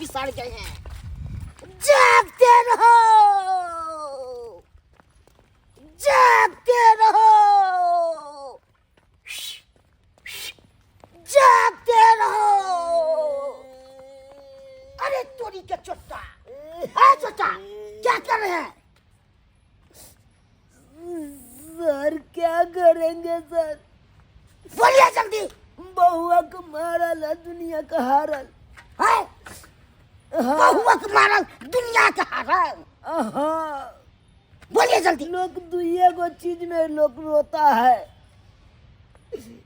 बिसाड़ गए हैं। जागते रहो, जागते रहो, जागते रहो। अरे तोरी के चोटा, चोटा क्या कर रहे हैं? सर क्या करेंगे सर? बोलिए जल्दी। बहुआ को मारल है, दुनिया का हारल है। बहुआ को मारल, दुनिया का हारल। हाँ, बोलिए जल्दी। लोग दुइये को चीज में लोग रोता है,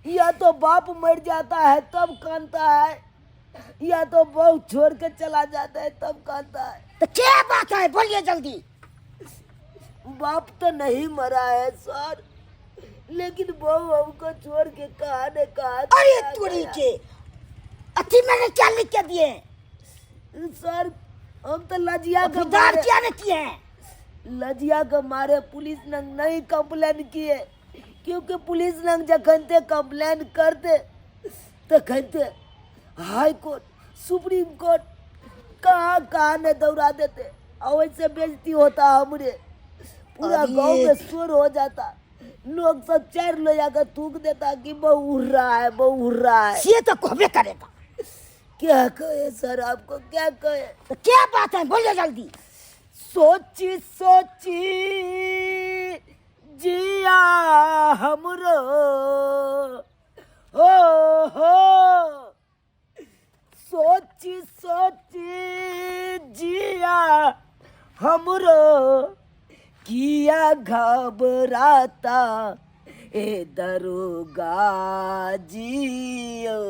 या तो बाप मर जाता है तब कांदता है, या तो बहू छोड़ के चला जाता है तब कांदता है। तो क्या बात है, बोलिए जल्दी। बाप तो नहीं मरा है सर, लेकिन बहू हमको छोड़ के कहा ने कहा। अरे तोरी के अथी मैंने क्या लिख के दिए सर? हम तो लजिया के दार क्या ने किए हैं? लजिया के मारे पुलिस नंग नहीं कंप्लेन किए, क्योंकि पुलिस नंग जखन ते कंप्लेन करते तो कहते हाई कोर्ट, सुप्रीम कोर्ट कहाँ ने दौड़ा देते, और वैसे बेइज्जती होता हमरे, पूरा गांव में शोर हो जाता, लोग सब चार लो जाकर थूक देता कि बहू उड़ रहा है, बहू उड़ रहा है। ये तो कहबे करेगा। क्या कहे सर, आपको क्या कहे? तो क्या बात है, बोलिए जल्दी। सोची सोची जिया हमरो हो, सोची सोची जिया हमरो किया घबराता ए दरोगा जियो।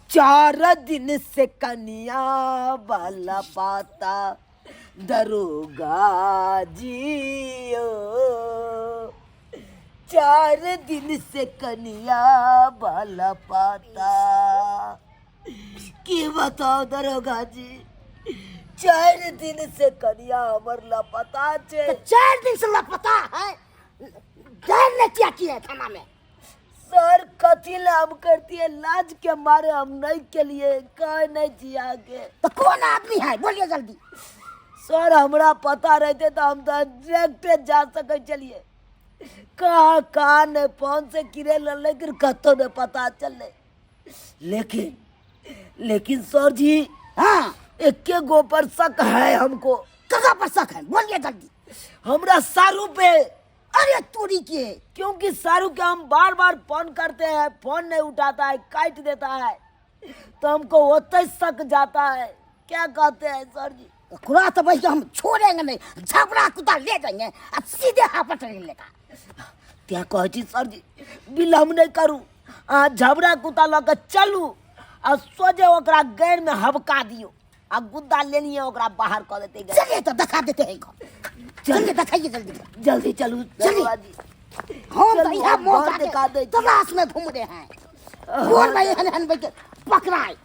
4 दिन से कन्या वाला पाता दरोगा जियो। 4 दिन से कन्या वाला पाता। की बताओ दरोगा जी, 4 दिन से कन्या हमर लापता छे। तो 4 दिन से लापता है, डर ने क्या किया थाना में? सर कथी लाभ करती है, लाज के मारे हम नहीं के लिए कह नहीं जिया के। तो कौन आदमी है, बोलिए जल्दी। सर हमरा पता रहते तो हम तो डायरेक्ट जा सके, चलिए कहाँ ने फोन से किरे लेकिन कतो ने पता चले। लेकिन सर जी, हाँ, एक गो पर शक है हमको। कहाँ पर शक है, बोलिए जल्दी। हमरा सारू पे। अरे तोरी के, क्योंकि सारू के हम बार बार फोन करते हैं, फोन नहीं उठाता है, काट देता है, तो हमको होते शक जाता है। क्या कहते हैं सर जी? खुरा तो भैया हम छोड़ेंगे नहीं, झपड़ा कुदा ले जाएंगे और सीधे हापट लेगा। क्या कहती सर जी, विलम्ब नहीं करू, झबरा कुत्ता लग चलू और सोझे ओकरा गैर में हबका दियो, आ गुद्दा ले लिए ओकरा बाहर कर देते। चलिए तो दिखा देते हैं, चलिए दिखाइए जल्दी। जल्दी चलू चलिए। हम तो यहाँ मौका दिखा दे, तलाश में घूम रहे हैं। कौन भाई हन भाई के पकड़ाए?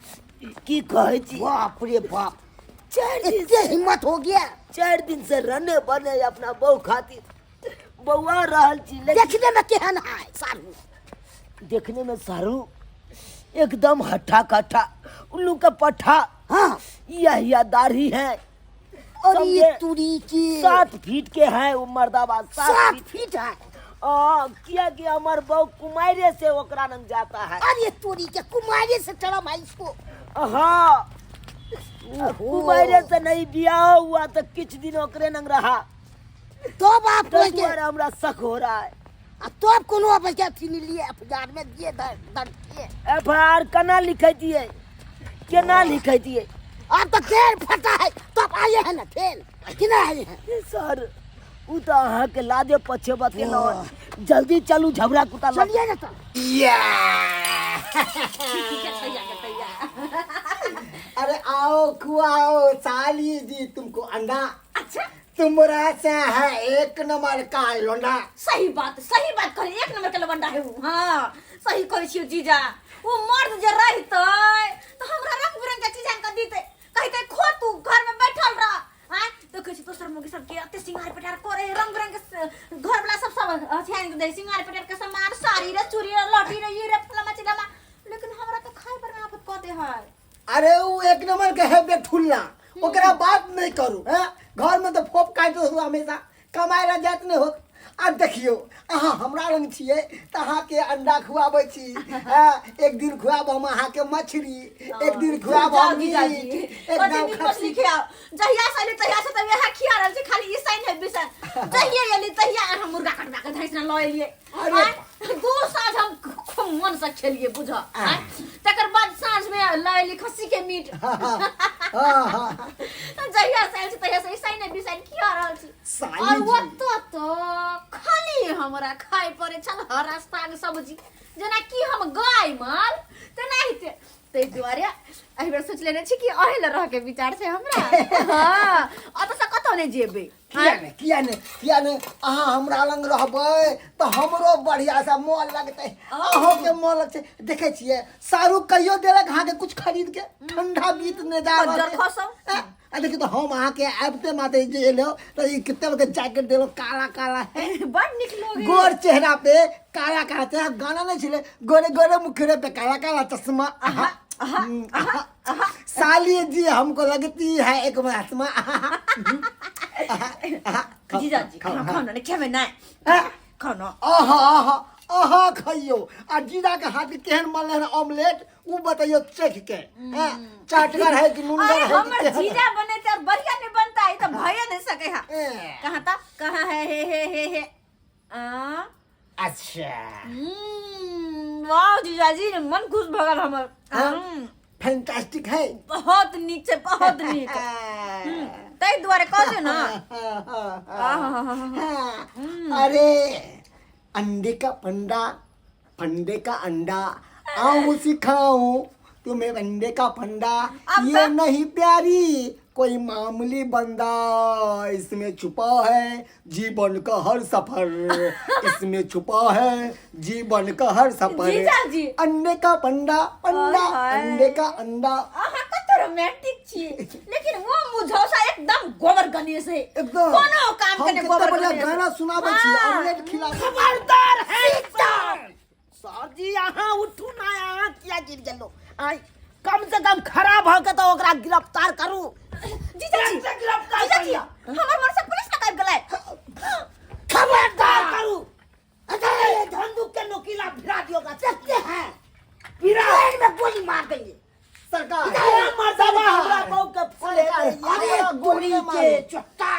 की कहे छी? बाप रे बाप, 4 दिन इतने हिम्मत हो गया। 4 दिन से रने बने अपना बहू खातिर बउआ रहल छी। देखने में केहन है सारू? देखने में सारू एकदम हट्ठा कट्ठा, उल्लू का पट्ठा। हाँ, यह दाढ़ी है, और ये तुरी की 7 फीट के हैं वो मर्दाबा। 7 फीट है। किया कि हमार बहू कुमारे से ओकरा नंग जाता है। अरे तुरी के कुमारी से चढ़ा भाई इसको। हाँ, कुमारे से नहीं बियाह हुआ तो कुछ दिन ओकरे नंग रहा, तो बाप तो के हमरा शक हो रहा है। तो अब कोनो बच्चा थी लिए अफजार में दिए दर्द किए। FIR कना लिखे दिए, केना लिखे दिए? अब तो ट्रेन फटा है, तो आप आए हैं ना ट्रेन किना आए हैं? सर उ तो अहाँ के लादे पछे बतेलो, जल्दी चलू झबरा कुत्ता लग। चलिए ना तो। अरे आओ खुआओ साली जी तुमको अंडा। अच्छा, तुम्हारा से है 1 नंबर का लोंडा। सही बात करे, 1 नंबर के लवंडा है वो। हाँ सही करे छियो जीजा, वो मर्द जे रहते तो हमरा रंग बिरंग के चीज का दीते, कहते खो तू घर में बैठल रह। हां तो कह छी दोसर मुगी सब के अते सिंगार पटार करे, रंग बिरंग के घर वाला सब अछान दे सिंगार पटार के सामान, साड़ी रे चूड़ी रे लड़ी रे ये रे फलमा चिलमा, लेकिन हमरा तो खाए पर आफत कहते है। अरे वो एक नंबर के है बेठुल्ला, ओकरा बात नहीं करू हैं। घर में तो फोप काट हो हमेशा, कमाए ला जात नहीं हो। आ देखियो अहाँ हमरा रंग छिए त अहाँ के अंडा खुआबै छी, एक दिन खुआब हम अहाँ के मछली, एक दिन खुआब हम मीट, एक दिन मछली खिया। जहिया से अली तहिया से त यह खिया रहल छी, खाली ईसाई है बिसन। जहिया अली तहिया हम मुर्गा कटवा के धैस न लए लिए। दो साँझ हम खूब मन से खेलिए बुझ। तकर बाद साँझ में लए ली खस्सी के मीट। जहिया से अली तहिया से ईसाई ने बिसन खिया रहल छी। और वो तो खाली हमरा खाए पड़े छल हरा साग सब्जी, जेना कि हम गाय माल त नहीं थे। तै दुआरे एहि बेर सोच लेने छी कि अहे ल रह के विचार छै हमरा। हां अत से कतौ नहीं जेबे। किया ने अहाँ हमरा लंग रहबै त हमरो बढ़िया से मोल लगतै, अहो के मोल लगतै। देखे छियै शाहरुख कहियो देलक अहाँ के कुछ खरीद के, ठंडा बीत ने जा रहल। आ देखिए तो हम अहाँ के आबते माते जे एलो तो ई कितने के जैकेट देलो, काला काला है, बड़ निक लोगे। गोर चेहरा पे काला काला चेहरा, गाना नहीं छिले गोरे गोरे मुखरे पे काला काला चश्मा। साली जी हमको लगती है एक महात्मा। जीजा जी खाओ ना, खेमे ना खाओ ना। आहा खाइयो। आ जीजा के हाथ के केहन बनले है ऑमलेट उ बताइयो चख के। चाटगर है कि नूनगर है? हमर जीजा बने त बढ़िया नहीं बनता है, तो भय नहीं सके हा। कहां है हे अच्छा वाह जीजा जी मन खुश भगल हमर। फैंटास्टिक है, बहुत नीक छै, बहुत नीक। तै दुआरे कह दे ना। अरे अंडे का पंडा, फंडे का अंडा, आओ सिखाऊं तुम्हें अंडे का फंडा। ये नहीं प्यारी कोई मामूली बंदा, इसमें छुपा है जीवन का हर सफर, इसमें छुपा है जीवन का हर सफर। जीजा जी अंडे का पंडा, पंडा अंडे का अंडा। अहाँ कत रोमांटिक छी, लेकिन वो मुझौसा एकदम गोबर गणेश है। एकदम कोनो काम के गोबर बढ़िया गाना सुनाबै छी, ऑमलेट खिला। खबरदार है सर जी, यहाँ उठू ना, यहाँ किया गिर गेलो। आई कम से कम खराब हो के तो ओकरा गिरफ्तार करू। जीजा जी गिरफ्तार करिया, हमर मन से पुलिस पकड़ गेलै। खबरदार करू। अरे धंधुक के नोकीला भिड़ा दियो का सकते हैं, भिड़ा में गोली मार देंगे सरकार। हमरा बहु के फले। अरे गोली के चट्टा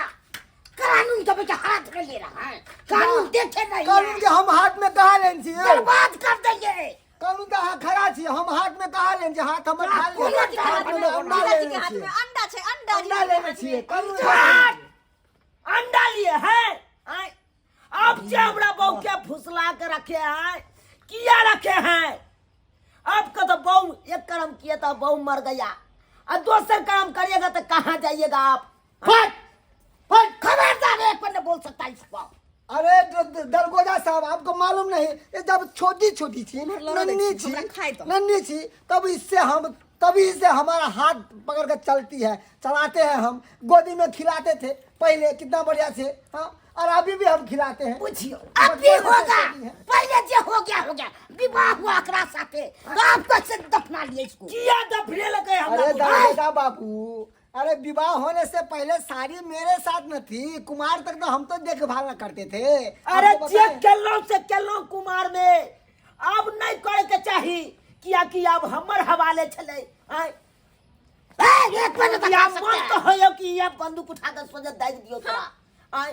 कानून के बेटा हाथ कर ले रहा है, कानून देखे नहीं। कानून के हम हाथ में कहा लेन छी, बर्बाद कर देंगे। कानून का हाथ खड़ा छी, हम हाथ में कहा लेन छी, हाथ हमर खाली जीजा जी के हाथ में अंडा छै, अंडा अंडा लेने छिए। कानून अंडा लिए हैं। अब से हमरा बहू के फुसला के रखे हैं, किया रखे हैं? अब का तो बहू एक कर्म किया तो बहू मर गया, और दूसर कर्म करिएगा तो कहाँ जाइएगा आप? खबरदार, एक पर नहीं बोल सकता इसको। अरे दरगोजा साहब आपको मालूम नहीं, ये जब छोटी छोटी थी, नन्ही थी, तभी से हमारा हाथ पकड़ कर चलती है, चलाते हैं हम, गोदी में खिलाते थे पहले, कितना बढ़िया थे। हाँ, और अभी भी हम खिलाते हैं। पूछियो अभी होगा, पहले जो हो गया, विवाह हुआ एकरा साथे, तो आप कैसे दफना लिए इसको? किया दफने लगे हम? अरे दरगोजा बाबू, अरे विवाह होने से पहले सारी मेरे साथ न थी, कुमार तक तो हम तो देखभाल न करते थे। अरे चेक केलो कुमार में अब नहीं करे के चाहिए, किया कि अब हमर हवाले चले। एक मिनट मन तो होयो कि ये बंदूक उठा के सोजा दाग दियो तोरा।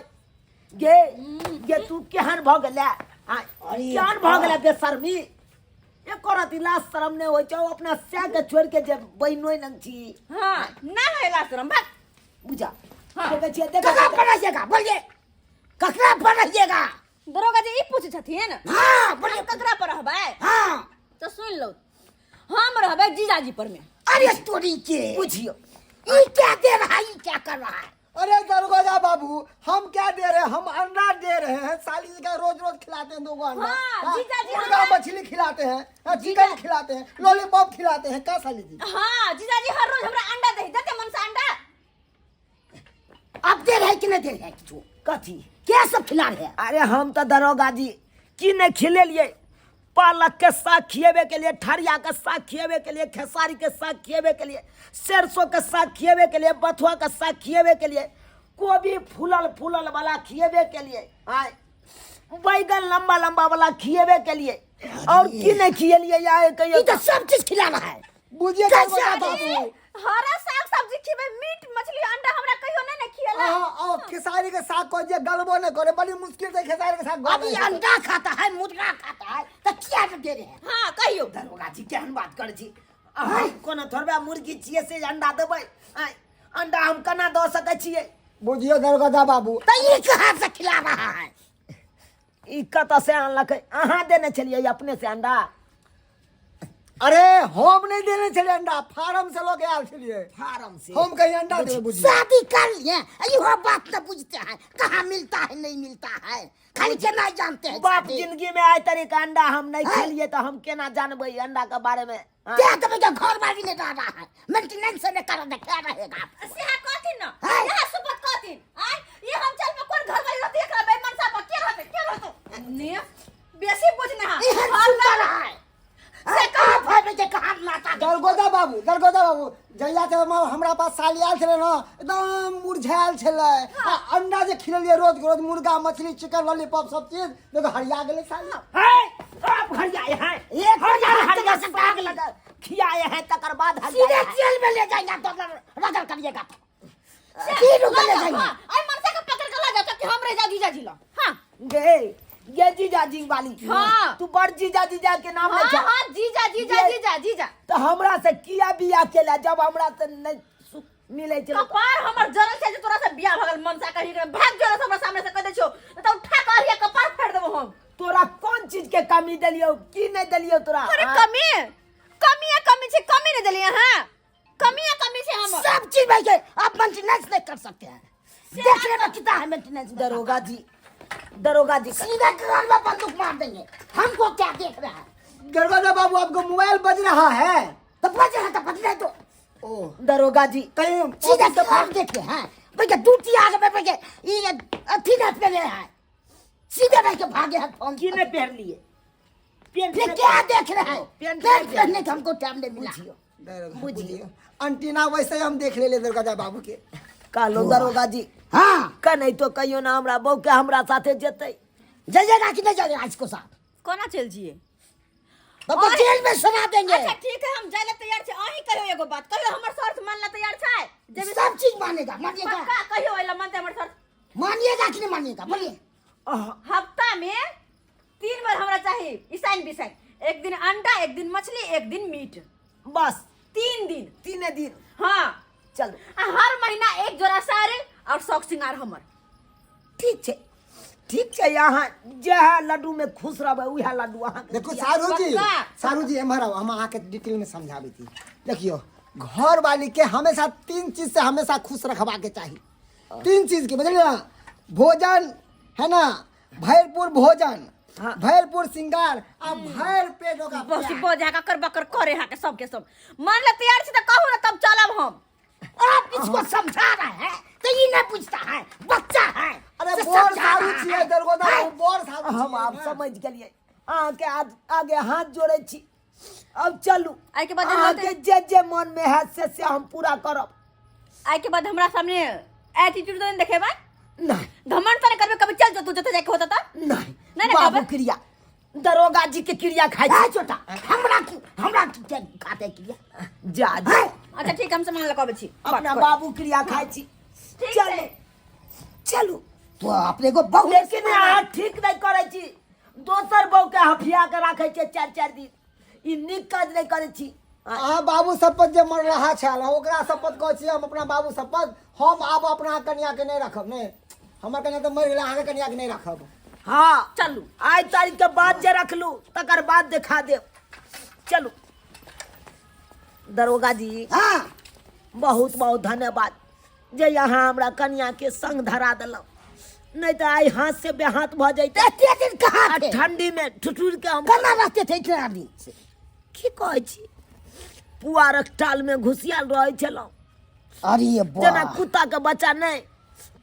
गे तू केहन भ गेले? केहन भ गेले बेशर्मी? ये करत लाज शरम ने होय छौ, अपना स्या के छोड़ के जे बहिनोई नंग छी। हां ना है लाज शरम भाग बुझा। देखे छिए, ककरा पढ़ाइएगा बोलिए, ककरा पढ़ाइएगा? दरोगा जी ई पूछे छथिन। हां बोलिए, ककरा पर रहबै? हां तो सुन लो, हम रहबै जीजाजी पर में। अरे तोरी के बुझियो, ई क्या दे रहा है, ई क्या कर रहा है? अरे दरगोजा बाबू, हम क्या दे रहे हैं? हम अंडा दे रहे हैं, साली जी का रोज रोज खिलाते हैं 2 अंडा। हाँ, जीजा जी, मुर्गा मछली खिलाते हैं, चिकन खिलाते हैं, लॉलीपॉप खिलाते हैं, का साली जी? हां जीजाजी हर रोज हमरा अंडा दे देते, मन से अंडा। अब दे रहे कि नहीं दे रहे? तू कथी क्या सब खिला रहे? अरे हम तो दरोगा जी की नहीं खिले लिए, पालक के साग खिएबे के लिए, ठरिया के साग खिएबे के लिए, खेसारी के साग खिएबे के लिए, सरसों के साग खिएबे के लिए, बथुआ के साग खिएबे के लिए, गोभी फूलल फूलल वाला खिएबे के लिए, आए बैगन लंबा लंबा वाला खिएबे के लिए, और की नहीं खिएलिए आए ये कहियो तो सब चीज खिलाना है। बुझिए कैसे दरोगा आदमी? बाबू हरा साग सब्जी खिबे, मीट मछली अंडा हमरा कहियो ना खिएला। हाँ खेसारी के साग को जे गलबो न करे, बड़ी मुश्किल से खेसारी के साग अभी अंडा खाता है, मुर्गा खाता है, तो क्या दे रहे हैं? हाँ कहियो। दरोगा जी केहन बात करे छी आइ कोना थोड़बा मुर्गी छिए से अंडा देबै, आइ अंडा हम केना दऽ सकै छियै? बुझियो दरोगा बाबू तो ये कहाँ से खिला रहा है? ई कतऽ से आनलकै? अहाँ देने छलियै अपने से अंडा? अरे हम नहीं देने चले अंडा, फार्म से लोग आयल छलिए, फार्म से हम कहीं अंडा देवे बुझिए। शादी कर लिए, ये बात तो पूछते हैं कहाँ मिलता है नहीं मिलता है, खाली के नहीं जानते हैं। बाप शादी। जिंदगी में आइ तरीका अंडा हम नहीं खेलिए तो हम केना जानबै अंडा के बारे में? हाँ? क्या तो भैया घर वाली ने डाला है, मेंटेनेंस ने कर क्या रहेगा? सेहा कथिन न, हाँ। यहाँ सुबह कथिन, आय ये हम चल में कोन घर गई रहते एकरा बेईमान साहब के रहते ने बेसी बुझ ना ये सुनता रहा है। से कहाँ भाई के कहाँ लाता है? दरगोदा बाबू जहिया से हमरा पास साली आयल छले ना, एकदम मुरझायल छले। आ अंडा जे खिलेलिए रोज के रोज, मुर्गा मछली चिकन लॉलीपॉप सब चीज, देखो हरिया गेले साली। है आप हरियाए हैं, एक हजार हरिया से से भाग लगा खियाए हैं तकर बाद सीधे हरियाए हैं। जेल में ले जाएगा तो रगड़ करिएगा तो फिर उधर ले जाएंगे। आय मनसा के पकड़ के ला जाता कि हम रह जा जीजा जिला। हां गे ये जीजाजी वाली, हाँ। तू बड़ जीजाजी के नाम हां ले जा। हां जीजा जीजा ये- जीजा जीजा तो हमरा से किया बिया केला जब हमरा से नहीं सुख मिले छे? कपार हमर जरल छै जे तोरा से बियाह भगल मनसा कहि के भाग जरल हमरा सामने से कह दे छो त उठा के हरिया कपार फाड़ देबो हम। तोरा कौन चीज के कमी दिलियो की नहीं दिलियो तोरा? अरे हाँ? कमी छै, कमी नहीं देलिए। हां कमी छै हम। सब चीज भाई के आप मेंटेनेंस नहीं कर सकते हैं। देख लेना कितना है मेंटेनेंस। दरोगा जी का- सीधा घर में बंदूक मार देंगे, हमको क्या देख रहा है? दरगोदा बाबू आपको मोबाइल बज रहा है? तो बज रहा तो बज रहे तो ओ दरोगा जी कहीं सीधा घर देखते हैं भैया, दूटी आगे में भैया ये अथी ना पे गए हैं, सीधे भाई के भागे हैं फोन की ने पहन लिए पेंट ये ने- क्या देख रहे हैं? पेंट पेंट नहीं पहनने का हमको टाइम नहीं मिला। बुझिए अंटीना वैसे हम देख ले दरगोदा बाबू के। कालो दरोगा जी हाँ का नहीं तो कहियो ना हमरा बहू के हमरा साथे जेतै। जाइएगा कि नहीं जाइएगा इसको साथ? कोना चल जिए? तो जेल में सुना देंगे। अच्छा ठीक है, हम जाय ला तैयार छै। अही कहियो एगो बात कहियो, हमर शर्त मानला तैयार छै? जेबी सब चीज मानेगा, मानिएगा पक्का कहियो एला मानते हमर शर्त। मानिएगा कि नहीं मानिएगा बोलिए। हफ्ता में 3 बार हमरा चाहिए ईसाइन बिसाइन, एक दिन अंडा, एक दिन मछली, एक दिन मीट, बस 3 दिन। तीने दिन हाँ चल आ हर महीना 1 जोड़ा साड़ी और शौक सिंगार हमर। ठीक छै यहाँ जह लड्डू में खुश रहबै उहे लड्डू अहाँ के देखो दिया। सारू जी एम्हर आओ, हम अहाँ के डिटेल में समझाबे थी। देखियो घर वाली के हमेशा 3 चीज से हमेशा खुश रखवा के चाहिए। 3 चीज के बुझलिए ना, भोजन है ना, भरपूर भोजन, हाँ। भरपूर श्रृंगार आ भर पेट होगा बस प्यार। बोझा का कर बकर करे हा के सब के सब मान ले तैयार छी त कहू ना, तब चलब हम। आप इसको समझा रहे हैं तो ये नहीं पूछता है, बच्चा है। अरे से बोर समझा सारू रहा छिए है। दरगोदा हैं? बाबू, बोर सारू हम छिए आप ना। समझ गेलिए अहाँ के आगे हाथ जोड़े छी। अब चलू आई के बाद अहाँ के जे मन में है से हम पूरा करब। आई के बाद हमरा सामने एटीट्यूड तो नहीं देखेबा, नहीं घमंड तो नहीं करबे, कभी चल जो तू जते जाके होता था। नहीं बाबू बाबू क्रिया दरोगा जी के क्रिया खाई है छोटा, हमरा क्या खाते किया? जा जा अच्छा ठीक, हम सामान लगाबे छी। अपना बाबू क्रिया खाई छी। ठीक चलू है। चलू तो अपने को बहुत लेकिन अहाँ ठीक नहीं करे छी। दोसर बहू के हफिया के राखे छी 4-4 दिन, ई नीक काज नहीं करे छी। अहाँ बाबू शपथ जे मर रहा छल, ओकरा शपथ कहै छी हम अपना बाबू शपथ, हम आब अपना कन्या के नहीं रखब। नहीं हमर कन्या तो मर गेल, अहाँ के कन्या के नहीं रखब। हाँ चलू आज तारीख के बाद जे रखलू तकर बाद दिखा देब। चलू दरोगा जी हाँ बहुत बहुत धन्यवाद जे यहाँ हमरा कन्या के संग धरा दिलौ, नहीं तो आई हाथ से बेहाथ भ जैते। इतने दिन कहाँ आ थे? ठंडी में ठुठुर के हम कहाँ रहते थे इतने दिन से? की कहै छी पुआरक टाल में घुसियाल रहै छलौ, अरे जेना वाह, कुत्ता के बच्चा नहीं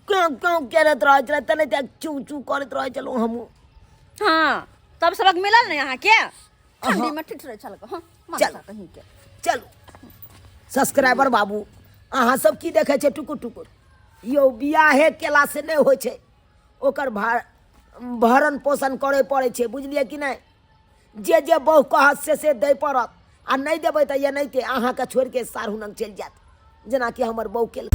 क्यों क्यों करत रहै छलै, तने चू चू करत रहै छलौ हमहूँ। हाँ तब सबक मिलल नहीं यहाँ के ठंडी में ठिठुरे चल गो हाँ चल। माथा कहीं के चलू सब्सक्राइबर बाबू अहाँ सब की देखे छै टुकुर टुकुर यौ बियाहे केला से नहीं होइ छै ओकर भरण पोषण करे पड़े छै बुझलिए कि नहीं जे बहु कहत से दै पड़त आ नहीं देबै तऽ ये नहीं अहाँके छोड़ के सारहु नंग चलि जायत जेना कि हमर बहु केल